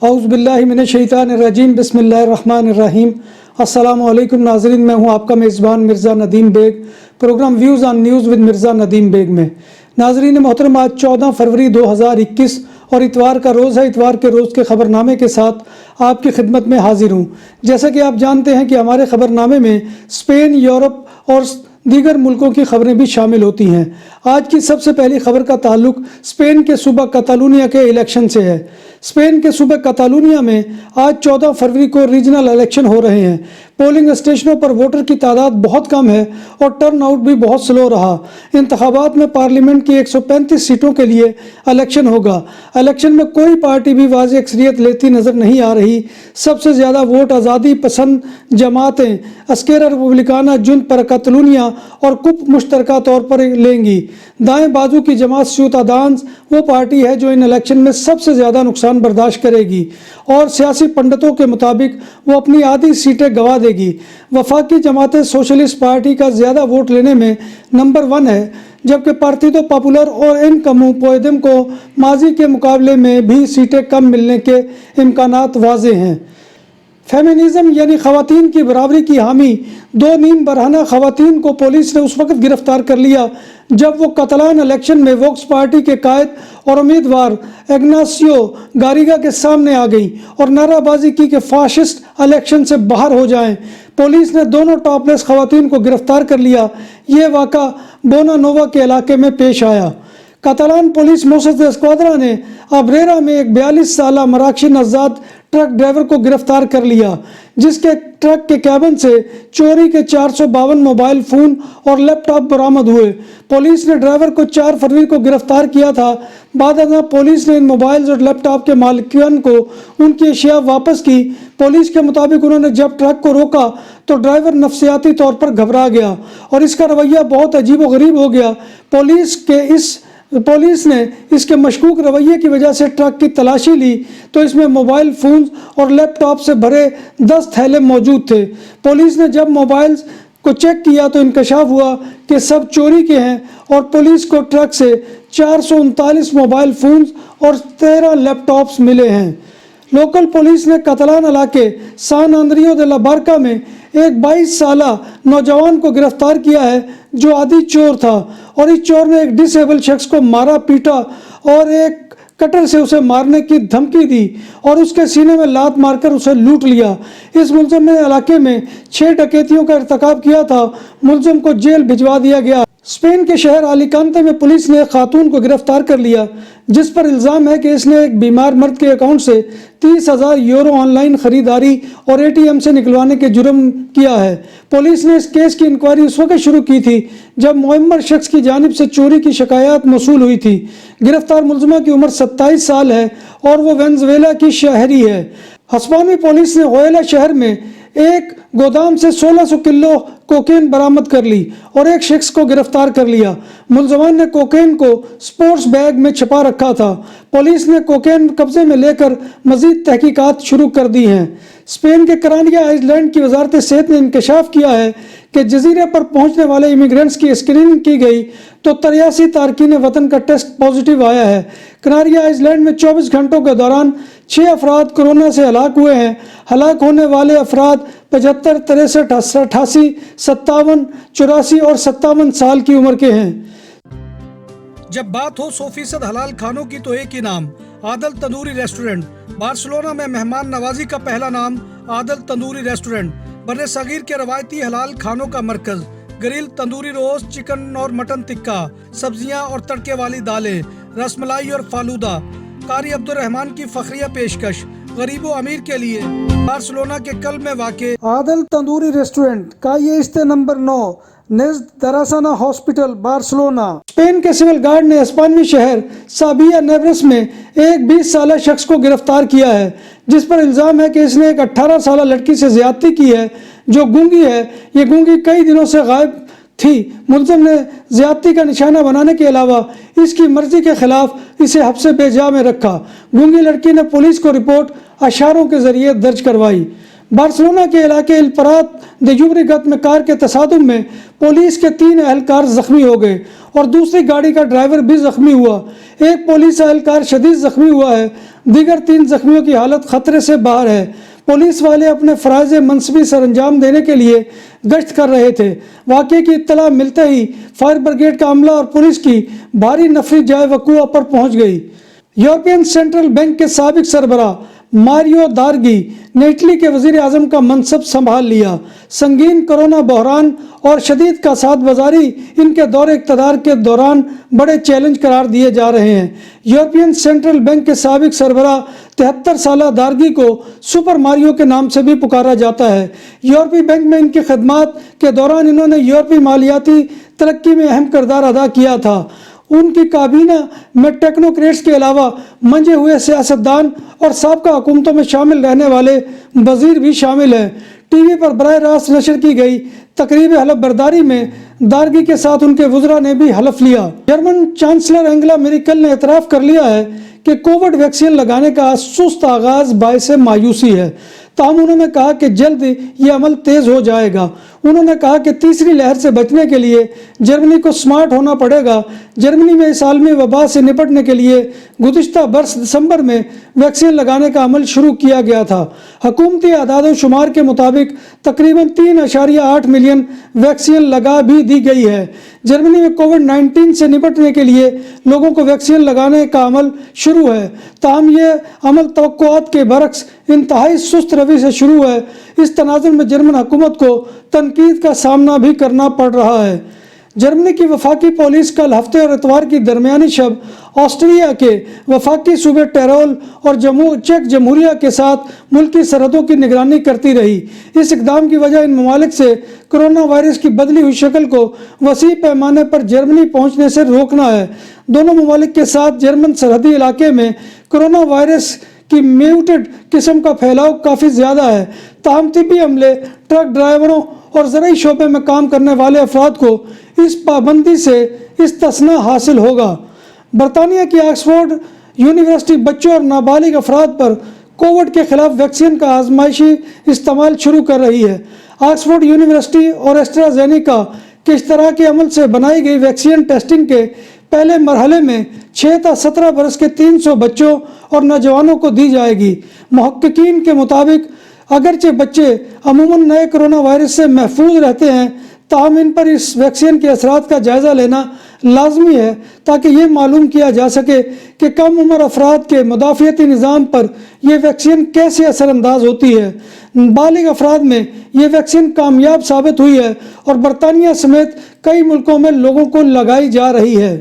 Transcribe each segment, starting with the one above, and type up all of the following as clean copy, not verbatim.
اعوذ باللہ من الشیطان الرجیم بسم اللہ الرحمن الرحیم۔ السلام علیکم ناظرین، میں ہوں آپ کا میزبان Mirza Nadeem Baig, programme views on news with Mirza Nadeem Baig میں۔ ناظرین محترم، آج 14 فروری 2021 اور اتوار کا روز ہے۔ اتوار کے روز کے خبر نامے کے ساتھ آپ کی خدمت میں حاضر ہوں۔ جیسا کہ آپ جانتے ہیں کہ ہمارے خبر نامے میں اسپین، یورپ اور دیگر ملکوں کی خبریں بھی شامل ہوتی ہیں۔ آج کی سب سے پہلی خبر کا تعلق اسپین کے صوبہ کتالونیا کے الیکشن سے ہے۔ اسپین کے صوبہ کتالونیا میں آج 14 فروری کو ریجنل الیکشن ہو رہے ہیں۔ پولنگ اسٹیشنوں پر ووٹر کی تعداد بہت کم ہے اور ٹرن آؤٹ بھی بہت سلو رہا۔ انتخابات میں پارلیمنٹ کی 135 سیٹوں کے لیے الیکشن ہوگا۔ الیکشن میں کوئی پارٹی بھی واضح اکثریت لیتی نظر نہیں آ رہی۔ سب سے زیادہ ووٹ آزادی پسند جماعتیں اسکیرا ریپبلیکانا جنٹ پر کتالونیا اور کپ مشترکہ طور پر لیں گی۔ دائیں بازو کی جماعت سیوتادانز وہ پارٹی ہے جو ان الیکشن میں سب سے زیادہ نقصان برداشت کرے گی اور سیاسی پنڈتوں کے مطابق وہ اپنی آدھی سیٹیں گنوا دے گی۔ وفاقی جماعت سوشلسٹ پارٹی کا زیادہ ووٹ لینے میں نمبر 1 ہے، جبکہ پارتیدو پاپولر اور ان کمو پودیم کو ماضی کے مقابلے میں بھی سیٹیں کم ملنے کے امکانات واضح ہیں۔ فیمینزم یعنی خواتین کی برابری کی حامی 2 نیم برہنہ خواتین کو پولیس نے اس وقت گرفتار کر لیا جب وہ کاتالان الیکشن میں ووکس پارٹی کے قائد اور امیدوار اگناسیو گاریگا کے سامنے آ گئیں اور نعرہ بازی کی کہ فاشسٹ الیکشن سے باہر ہو جائیں۔ پولیس نے دونوں ٹاپ لیس خواتین کو گرفتار کر لیا۔ یہ واقعہ بونا نووا کے علاقے میں پیش آیا۔ کاتالان پولیس موسد اسکواڈرا نے ابریرا میں ایک 42 سالہ مراکشی نژاد ٹرک ڈرائیور کو گرفتار کر لیا، جس کے ٹرک کے کیبن سے چوری کے 452 موبائل فون اور لیپ ٹاپ برآمد ہوئے۔ پولیس نے ڈرائیور کو 4 فروری کو گرفتار کیا تھا۔ بعد ازاں پولیس نے ان موبائلز اور لیپ ٹاپ کے مالکین کو ان کی اشیاء واپس کی۔ پولیس کے مطابق انہوں نے جب ٹرک کو روکا تو ڈرائیور نفسیاتی طور پر گھبرا گیا اور اس کا رویہ بہت عجیب و غریب ہو گیا۔ پولیس نے اس کے مشکوک رویے کی وجہ سے ٹرک کی تلاشی لی تو اس میں موبائل فونز اور لیپ ٹاپ سے بھرے 10 تھیلے موجود تھے۔ پولیس نے جب موبائلز کو چیک کیا تو انکشاف ہوا کہ سب چوری کے ہیں اور پولیس کو ٹرک سے 439 موبائل فونز اور 13 لیپ ٹاپس ملے ہیں۔ لوکل پولیس نے کاتالان علاقے سان آندریو دے لا بارکا میں ایک 22 سالہ نوجوان کو گرفتار کیا ہے جو عادی چور تھا، اور اس چور نے ایک ڈس ایبل شخص کو مارا پیٹا اور ایک کٹر سے اسے مارنے کی دھمکی دی اور اس کے سینے میں لات مار کر اسے لوٹ لیا۔ اس ملزم نے علاقے میں 6 ڈکیتیوں کا ارتکاب کیا تھا۔ ملزم کو جیل بھجوا دیا گیا۔ اسپین کے شہر الیکانتے میں پولیس نے ایک خاتون کو گرفتار کر لیا جس پر الزام ہے کہ اس نے ایک بیمار مرد کے اکاؤنٹ سے 30,000 یورو آن لائن خریداری اور ATM سے نکلوانے کے جرم کیا ہے۔ پولیس نے اس کیس کی انکوائری اس وقت شروع کی تھی جب معمر شخص کی جانب سے چوری کی شکایات موصول ہوئی تھی۔ گرفتار ملزمہ کی عمر 27 سال ہے اور وہ وینزویلا کی شہری ہے۔ ہسپانوی پولیس نے غویلا شہر میں ایک گودام سے 1600 کلو کوکین برآمد کر لی اور ایک شخص کو گرفتار کر لیا۔ ملزمان نے کوکین کو سپورٹس بیگ میں چھپا رکھا تھا۔ پولیس نے کوکین قبضے میں لے کر مزید تحقیقات شروع کر دی ہیں۔ اسپین کے کرانیا آئس لینڈ کی وزارت صحت نے انکشاف کیا ہے کہ جزیرے پر پہنچنے والے امیگرینٹس کی اسکریننگ کی گئی تو 83 تارکین وطن کا ٹیسٹ پازیٹیو آیا ہے۔ کناریا آئس لینڈ میں 24 گھنٹوں کے دوران 6 افراد کورونا سے ہلاک ہوئے ہیں۔ ہلاک ہونے والے افراد 75، 63، 88، 57، 84 اور 57 سال کی عمر کے ہیں۔ جب بات ہو 100% حلال کھانوں کی تو ایک ہی نام، عادل تندوری ریسٹورنٹ۔ بارسلونا میں مہمان نوازی کا پہلا نام عادل تندوری ریسٹورنٹ، بر صغیر کے روایتی حلال کھانوں کا مرکز۔ گرل تندوری روسٹ، چکن اور مٹن ٹکا، سبزیاں اور تڑکے والی دالیں، رس ملائی اور فالودہ۔ قاری عبد الرحمن کی فخریہ پیشکش، غریب و امیر کے لیے۔ بارسلونا کے قلب میں واقع عادل تندوری ریسٹورنٹ کا یہ استے نمبر 9 نزد دراسانہ ہاسپٹل، بارسلونا۔ اسپین کے سول گارڈ نے اسپانوی شہر سابیا نیورس میں ایک 20 سالہ شخص کو گرفتار کیا ہے جس پر الزام ہے کہ اس نے ایک 18 سالہ لڑکی سے زیادتی کی ہے جو گونگی ہے۔ یہ گونگی کئی دنوں سے غائب تھی۔ ملزم نے زیادتی کا نشانہ بنانے کے علاوہ اس کی مرضی کے خلاف اسے حبس بے جا میں رکھا۔ گونگی لڑکی نے پولیس کو رپورٹ اشاروں کے ذریعے درج کروائی۔ بارسلونا کے علاقے الپرات دے یوبریگت میں کار کے تصادم میں پولیس کے 3 اہلکار زخمی ہو گئے اور دوسری گاڑی کا ڈرائیور بھی زخمی ہوا۔ ایک پولیس اہلکار شدید زخمی ہوا ہے۔ دیگر 3 زخمیوں کی حالت خطرے سے باہر ہے۔ پولیس والے اپنے فرائض منصبی سر انجام دینے کے لیے گشت کر رہے تھے۔ واقعے کی اطلاع ملتے ہی فائر بریگیڈ کا عملہ اور پولیس کی بھاری نفری جائے وقوع پر پہنچ گئی۔ یورپین سینٹرل بینک کے سابق سربراہ ماریو دراگھی نے اٹلی کے وزیر اعظم کا منصب سنبھال لیا۔ سنگین کورونا بحران اور شدید کساد بازاری ان کے دور اقتدار کے دوران بڑے چیلنج قرار دیے جا رہے ہیں۔ یورپین سینٹرل بینک کے سابق سربراہ 73 سالہ دراگھی کو سپر ماریو کے نام سے بھی پکارا جاتا ہے۔ یورپی بینک میں ان کی خدمات کے دوران انہوں نے یورپی مالیاتی ترقی میں اہم کردار ادا کیا تھا۔ ان کی کابینہ میں ٹیکنوکریٹس کے علاوہ منجے ہوئے سیاستدان اور سابقہ حکومتوں میں شامل رہنے والے وزیر بھی شامل ہیں۔ ٹی وی پر براہ راست نشر کی گئی تقریب حلف برداری میں دراگھی کے ساتھ ان کے وزراء نے بھی حلف لیا۔ جرمن چانسلر اینگلا میرکل نے اعتراف کر لیا ہے کہ کووڈ ویکسین لگانے کا سست آغاز باعث مایوسی ہے، تاہم انہوں نے کہا کہ جلد یہ عمل تیز ہو جائے گا۔ انہوں نے کہا کہ تیسری لہر سے بچنے کے لیے جرمنی کو سمارٹ ہونا پڑے گا۔ جرمنی میں اس عالمی وبا سے نپٹنے کے لیے گزشتہ برس دسمبر میں ویکسین لگانے کا عمل شروع کیا گیا تھا۔ حکومتی اعداد و شمار کے مطابق تقریباً 3.8 ملین ویکسین لگا بھی دی گئی ہے۔ جرمنی میں کووڈ-19 سے نپٹنے کے لیے لوگوں کو ویکسین لگانے کا عمل شروع ہے، تاہم یہ عمل توقعات کے برعکس انتہائی سست روی سے شروع ہے۔ اس تناظر میں جرمن حکومت کو تنقید کا سامنا بھی کرنا پڑ رہا ہے۔ جرمنی کی وفاقی پولیس کل ہفتے اور اتوار کی درمیانی شب آسٹریا کے وفاقی صوبے ٹیرول اور چیک جمہوریہ کے ساتھ ملکی سرحدوں کی نگرانی کرتی رہی۔ اس اقدام کی وجہ ان ممالک سے کرونا وائرس کی بدلی ہوئی شکل کو وسیع پیمانے پر جرمنی پہنچنے سے روکنا ہے۔ دونوں ممالک کے ساتھ جرمن سرحدی علاقے میں کرونا وائرس کی میوٹڈ قسم کا پھیلاؤ کافی زیادہ ہے، تاہم طبی عملے، ٹرک ڈرائیوروں اور زرعی شعبے میں کام کرنے والے افراد کو اس پابندی سے استثناء حاصل ہوگا۔ برطانیہ کی آکسفورڈ یونیورسٹی بچوں اور نابالغ افراد پر کووڈ کے خلاف ویکسین کا آزمائشی استعمال شروع کر رہی ہے۔ آکسفورڈ یونیورسٹی اور ایسٹرازینیکا کے اشتراکی عمل سے بنائی گئی ویکسین ٹیسٹنگ کے پہلے مرحلے میں 6 تا 17 برس کے 300 بچوں اور نوجوانوں کو دی جائے گی۔ محققین کے مطابق اگرچہ بچے عموماً نئے کرونا وائرس سے محفوظ رہتے ہیں، تاہم ان پر اس ویکسین کے اثرات کا جائزہ لینا لازمی ہے تاکہ یہ معلوم کیا جا سکے کہ کم عمر افراد کے مدافعتی نظام پر یہ ویکسین کیسے اثر انداز ہوتی ہے۔ بالغ افراد میں یہ ویکسین کامیاب ثابت ہوئی ہے اور برطانیہ سمیت کئی ملکوں میں لوگوں کو لگائی جا رہی ہے۔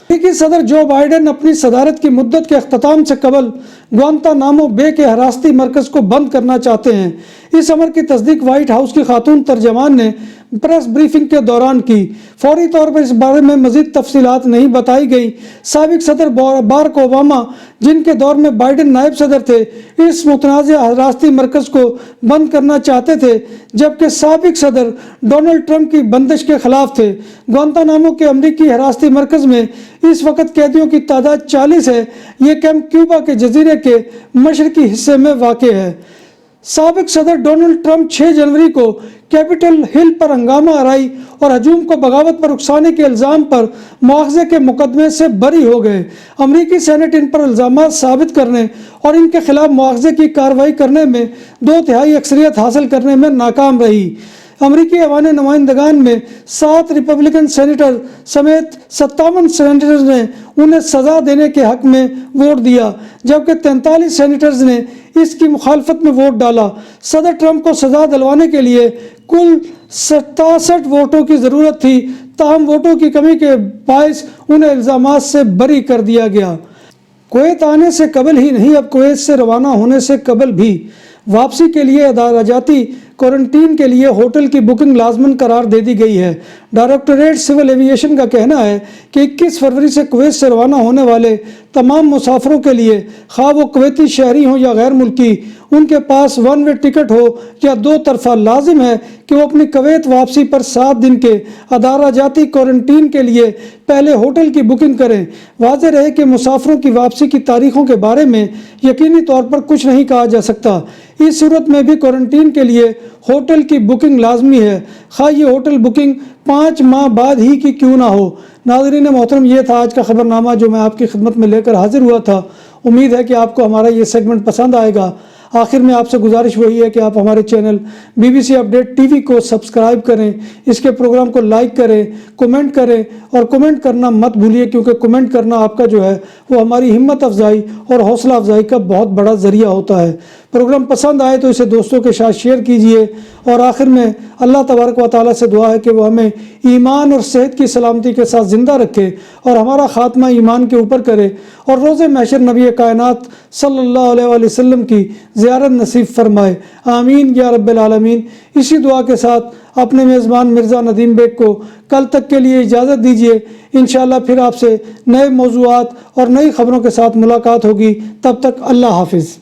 امریکی صدر جو بائیڈن اپنی صدارت کی مدت کے اختتام سے قبل گوانتانامو بے کے حراستی مرکز کو بند کرنا چاہتے ہیں۔ اس امر کی تصدیق وائٹ ہاؤس کی خاتون ترجمان نے پریس بریفنگ کے دوران کی۔ فوری طور پر اس بارے میں مزید تفصیلات نہیں بتائی گئی۔ سابق صدر باراک اوباما، جن کے دور میں بائیڈن نائب صدر تھے، اس متنازع حراستی مرکز کو بند کرنا چاہتے تھے، جبکہ سابق صدر ڈونلڈ ٹرمپ کی بندش کے خلاف تھے۔ گوانتانامو کے امریکی حراستی مرکز میں اس وقت قیدیوں کی تعداد 40 ہے۔ یہ کیمپ کیوبا کے جزیرے کے مشرقی حصے میں واقع ہے۔ سابق صدر ڈونلڈ ٹرمپ 6 جنوری کو کیپٹل ہل پر ہنگامہ آرائی اور ہجوم کو بغاوت پر اکسانے کے الزام پر مواخذے کے مقدمے سے بری ہو گئے۔ امریکی سینٹ ان پر الزامات ثابت کرنے اور ان کے خلاف مواخذے کی کارروائی کرنے میں 2/3 اکثریت حاصل کرنے میں ناکام رہی۔ امریکی ایوان نمائندگان میں 7 ریپبلکن سینیٹر سمیت 57 سینیٹرز نے انہیں سزا دینے کے حق میں ووٹ دیا، جبکہ 43 سینیٹرز نے اس کی مخالفت میں ووٹ ڈالا۔ صدر ٹرمپ کو سزا دلوانے کے لیے کل 67 ووٹوں کی ضرورت تھی، تاہم ووٹوں کی کمی کے باعث انہیں الزامات سے بری کر دیا گیا۔ کویت آنے سے قبل ہی نہیں، اب کویت سے روانہ ہونے سے قبل بھی واپسی کے لیے ادارجاتی کوارنٹین کے لیے ہوٹل کی بکنگ لازماً قرار دے دی گئی ہے۔ ڈائریکٹوریٹ سول ایوییشن کا کہنا ہے کہ 21 فروری سے کویت سے روانہ ہونے والے تمام مسافروں کے لیے، خواہ وہ کویتی شہری ہوں یا غیر ملکی، ان کے پاس ون وے ٹکٹ ہو یا 2 طرفہ، لازم ہے کہ وہ اپنی کویت واپسی پر 7 دن کے ادارہ جاتی کوارنٹین کے لیے پہلے ہوٹل کی بکنگ کریں۔ واضح رہے کہ مسافروں کی واپسی کی تاریخوں کے بارے میں یقینی طور پر کچھ نہیں کہا جا سکتا۔ اس صورت میں بھی کوارنٹین کے لیے ہوٹل کی بکنگ لازمی ہے، خواہ یہ ہوٹل بکنگ 5 ماہ بعد ہی کی کیوں نہ ہو۔ ناظرین محترم، یہ تھا آج کا خبرنامہ جو میں آپ کی خدمت میں لے کر حاضر ہوا تھا۔ امید ہے کہ آپ کو ہمارا یہ سیگمنٹ پسند آئے گا۔ آخر میں آپ سے گزارش وہی ہے کہ آپ ہمارے channel BBC update T V کو سبسکرائب کریں، اس کے پروگرام کو لائک کریں، کمنٹ کریں، اور کمنٹ کرنا مت بھولیے، کیونکہ کمنٹ کرنا آپ کا جو ہے وہ ہماری ہمت افزائی اور حوصلہ افزائی کا بہت بڑا ذریعہ ہوتا ہے۔ پروگرام پسند آئے تو اسے دوستوں کے ساتھ شیئر کیجئے، اور آخر میں اللہ تبارک و تعالیٰ سے دعا ہے کہ وہ ہمیں ایمان اور صحت کی سلامتی کے ساتھ زندہ رکھے اور ہمارا خاتمہ ایمان کے اوپر کرے، اور روز محشر نبی کائنات صلی اللہ علیہ وآلہ وسلم کی زیارت نصیب فرمائے، آمین یا رب العالمین۔ اسی دعا کے ساتھ اپنے میزبان مرزا ندیم بیگ کو کل تک کے لیے اجازت دیجیے۔ انشاءاللہ پھر آپ سے نئے موضوعات اور نئی خبروں کے ساتھ ملاقات ہوگی، تب تک اللہ حافظ۔